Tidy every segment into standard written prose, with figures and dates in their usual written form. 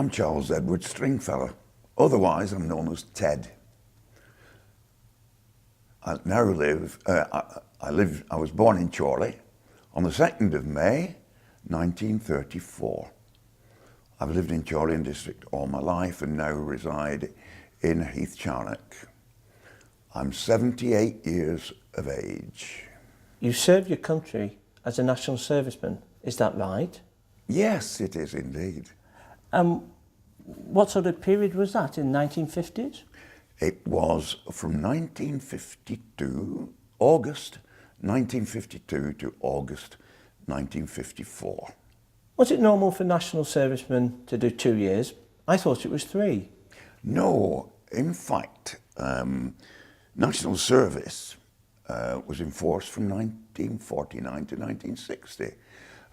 I'm Charles Edward Stringfellow. Otherwise, I'm known as Ted. I now live, I was born in Chorley on the 2nd of May, 1934. I've lived in Chorley district all my life and now reside in Heath Charnock. I'm 78 years of age. You served your country as a National Serviceman, is that right? Yes, it is indeed. What sort of period was that, in 1950s? It was from August 1952 to August 1954. Was it normal for National Servicemen to do 2 years? I thought it was 3. No, in fact, National Service was in force from 1949 to 1960,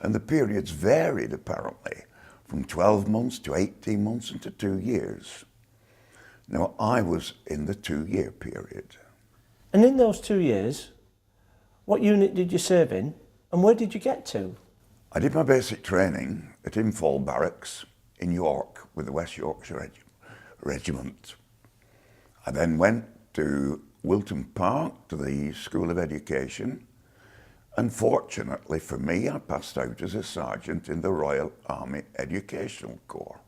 and the periods varied apparently from 12 months to 18 months into 2 years. Now, I was in the 2-year period. And in those 2 years, what unit did you serve in, and where did you get to? I did my basic training at Infall Barracks in York with the West Yorkshire Regiment. I then went to Wilton Park to the School of Education, and fortunately for me, I passed out as a sergeant in the Royal Army Educational Corps.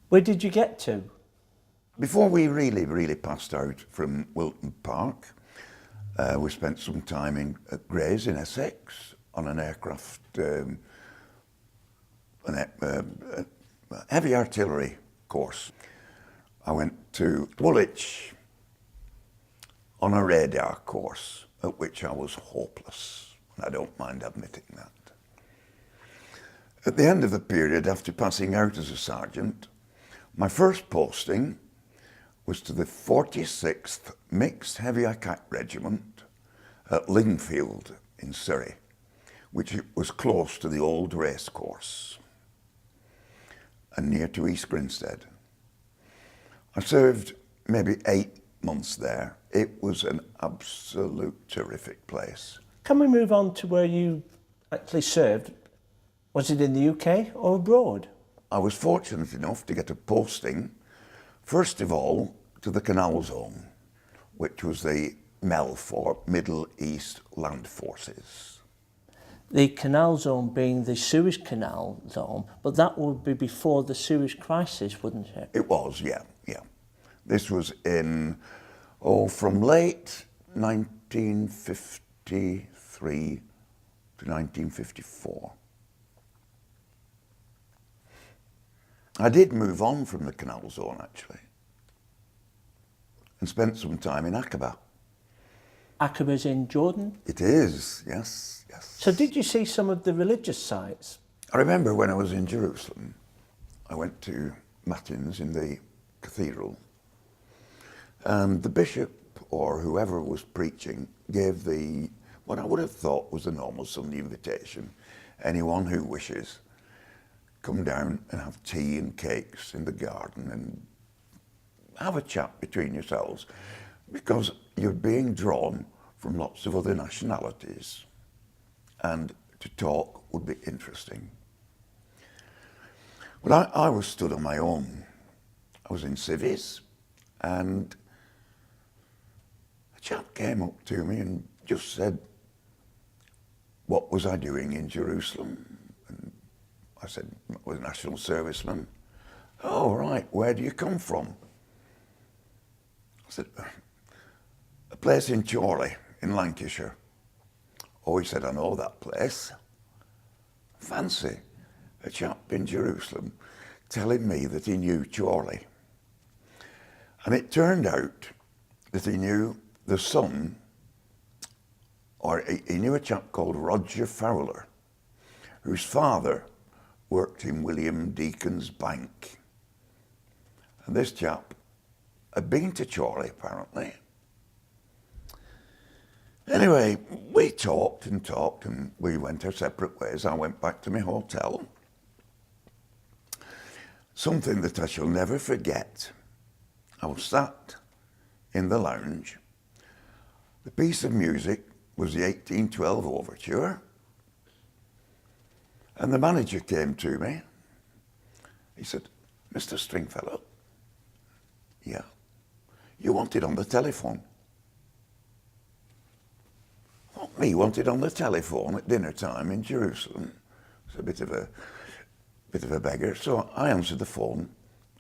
Where did you get to? Before we really passed out from Wilton Park, we spent some time at Grays in Essex on an aircraft, heavy artillery course. I went to Woolwich on a radar course, at which I was hopeless, and I don't mind admitting that. At the end of the period, after passing out as a sergeant, my first posting was to the 46th Mixed Heavy Attack Regiment at Lingfield in Surrey, which was close to the old racecourse and near to East Grinstead. I served maybe 8 months there. It was an absolute terrific place. Can we move on to where you actually served? Was it in the UK or abroad? I was fortunate enough to get a posting, first of all, to the Canal Zone, which was the MEL for Middle East Land Forces. The Canal Zone being the Suez Canal Zone, but that would be before the Suez Crisis, wouldn't it? It was, yeah. This was in, from late 1953 to 1954. I did move on from the Canal Zone, actually, and spent some time in Aqaba. Aqaba's in Jordan? It is, yes. So did you see some of the religious sites? I remember when I was in Jerusalem, I went to Matins in the cathedral, and the bishop or whoever was preaching gave what I would have thought was the normal Sunday invitation. Anyone who wishes, come down and have tea and cakes in the garden and have a chat between yourselves, because you're being drawn from lots of other nationalities, and to talk would be interesting. Well, I was stood on my own. I was in civvies, and a chap came up to me and just said, what was I doing in Jerusalem? And I said, I was a National Serviceman. Oh, right, where do you come from? I said, a place in Chorley, in Lancashire. Oh, he said, I know that place. Fancy a chap in Jerusalem telling me that he knew Chorley. And it turned out that he knew the son, or he knew a chap called Roger Fowler, whose father worked in William Deacon's bank. And this chap had been to Chorley, apparently. Anyway, we talked and we went our separate ways. I went back to my hotel. Something that I shall never forget. I was sat in the lounge. The piece of music was the 1812 Overture. And the manager came to me. He said, Mr. Stringfellow? Yeah. You wanted on the telephone? Not me wanted on the telephone at dinner time in Jerusalem. It's a bit of a beggar. So I answered the phone,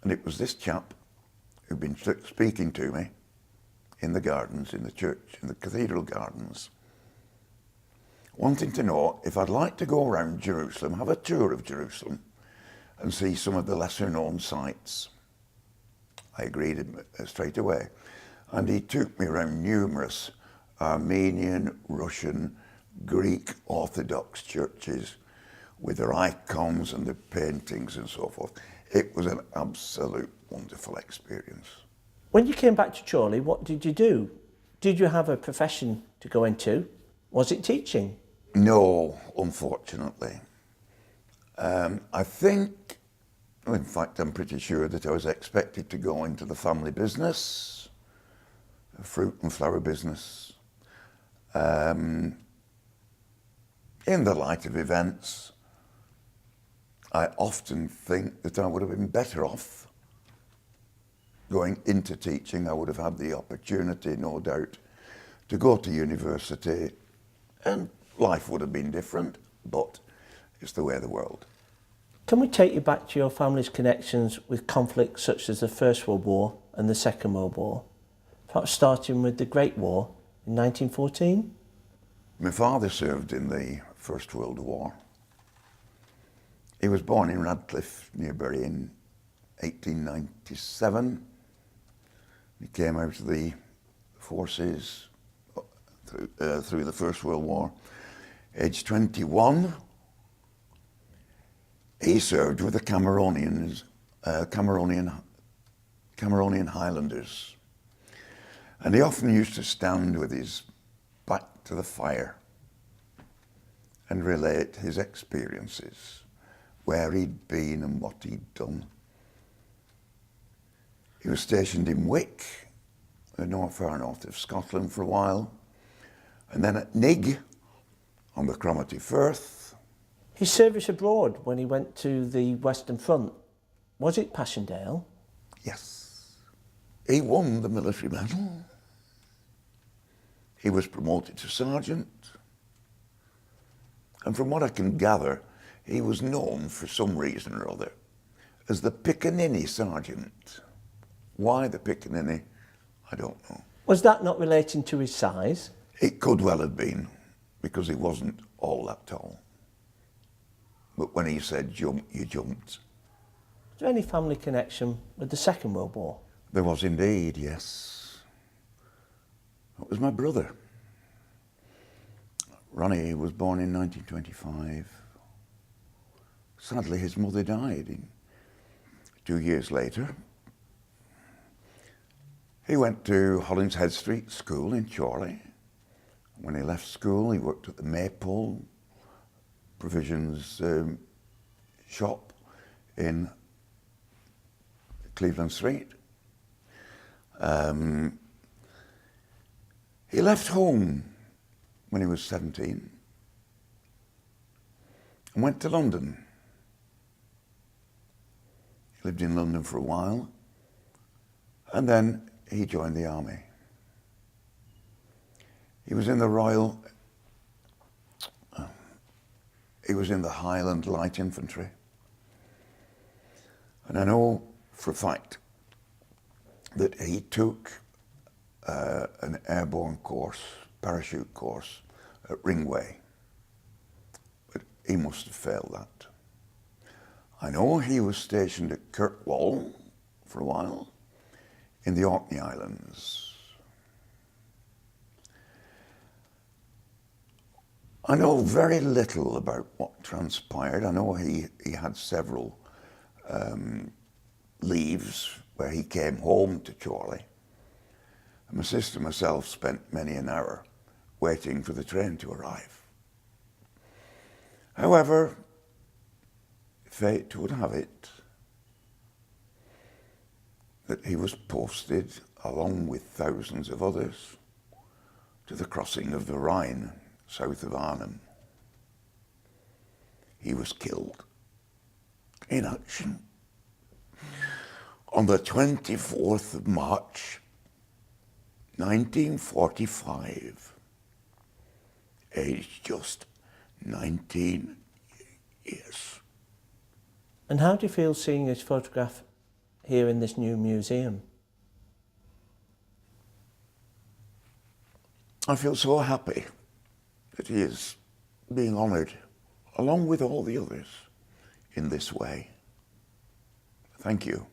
and it was this chap who'd been speaking to me in the gardens, in the church, in the cathedral gardens, wanting to know if I'd like to go around Jerusalem, have a tour of Jerusalem, and see some of the lesser known sites. I agreed straight away. And he took me around numerous Armenian, Russian, Greek Orthodox churches with their icons and the paintings and so forth. It was an absolute wonderful experience. When you came back to Chorley, what did you do? Did you have a profession to go into? Was it teaching? No, unfortunately. I think, well, in fact, I'm pretty sure that I was expected to go into the family business, a fruit and flower business. In the light of events, I often think that I would have been better off going into teaching. I would have had the opportunity, no doubt, to go to university, and life would have been different, but it's the way of the world. Can we take you back to your family's connections with conflicts such as the First World War and the Second World War? Perhaps starting with the Great War in 1914? My father served in the First World War. He was born in Radcliffe, near Bury, in 1897. He came out of the forces through the First World War. Age 21, he served with the Cameronian Highlanders. And he often used to stand with his back to the fire and relate his experiences, where he'd been and what he'd done. He was stationed in Wick, far north of Scotland for a while, and then at Nig on the Cromarty Firth. His service abroad when he went to the Western Front, was it Passchendaele? Yes. He won the military medal. He was promoted to sergeant. And from what I can gather, he was known for some reason or other as the Piccaninny sergeant. Why the Piccaninny, I don't know. Was that not relating to his size? It could well have been, because he wasn't all that tall. But when he said jump, you jumped. Is there any family connection with the Second World War? There was indeed, yes. It was my brother. Ronnie was born in 1925. Sadly, his mother died 2 years later. He went to Hollins Head Street School in Chorley. When he left school, he worked at the Maypole provisions shop in Cleveland Street. He left home when he was 17 and went to London. He lived in London for a while, and then he joined the army. He was in the Highland Light Infantry. And I know for a fact that he took an airborne course, parachute course at Ringway. But he must have failed that. I know he was stationed at Kirkwall for a while in the Orkney Islands. I know very little about what transpired. I know he had several leaves where he came home to Chorley. And my sister and myself spent many an hour waiting for the train to arrive. However, fate would have it that he was posted, along with thousands of others, to the crossing of the Rhine south of Arnhem. He was killed in action. On the 24th of March, 1945, aged just 19 years. And how do you feel seeing his photograph here in this new museum? I feel so happy that he is being honoured, along with all the others, in this way. Thank you.